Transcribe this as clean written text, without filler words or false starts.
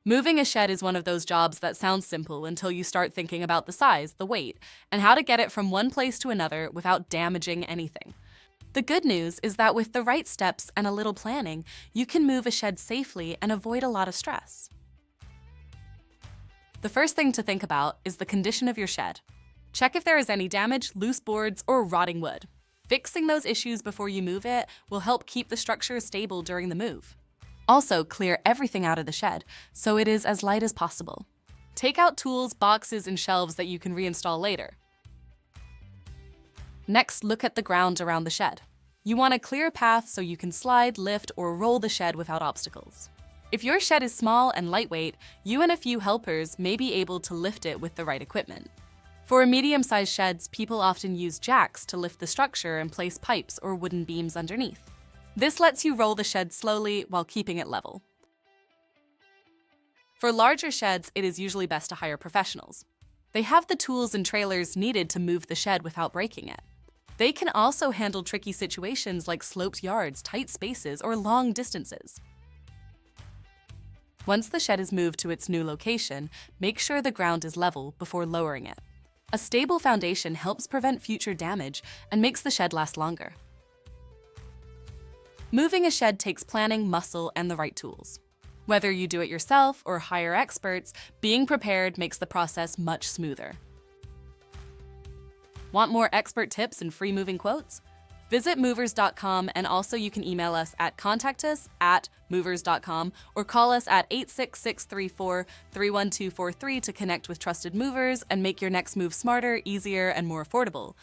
Moving a shed is one of those jobs that sounds simple until you start thinking about the size, the weight, and how to get it from one place to another without damaging anything. The good news is that with the right steps and a little planning, you can move a shed safely and avoid a lot of stress. The first thing to think about is the condition of your shed. Check if there is any damage, loose boards, or rotting wood. Fixing those issues before you move it will help keep the structure stable during the move. Also, clear everything out of the shed so it is as light as possible. Take out tools, boxes, and shelves that you can reinstall later. Next, look at the ground around the shed. You want a clear path so you can slide, lift, or roll the shed without obstacles. If your shed is small and lightweight, you and a few helpers may be able to lift it with the right equipment. For medium-sized sheds, people often use jacks to lift the structure and place pipes or wooden beams underneath. This lets you roll the shed slowly while keeping it level. For larger sheds, it is usually best to hire professionals. They have the tools and trailers needed to move the shed without breaking it. They can also handle tricky situations like sloped yards, tight spaces, or long distances. Once the shed is moved to its new location, make sure the ground is level before lowering it. A stable foundation helps prevent future damage and makes the shed last longer. Moving a shed takes planning, muscle, and the right tools. Whether you do it yourself or hire experts, being prepared makes the process much smoother. Want more expert tips and free moving quotes? Visit MoversCom, and also you can email us at contactus@movers.com or call us at 866-34-31243 to connect with trusted movers and make your next move smarter, easier, and more affordable.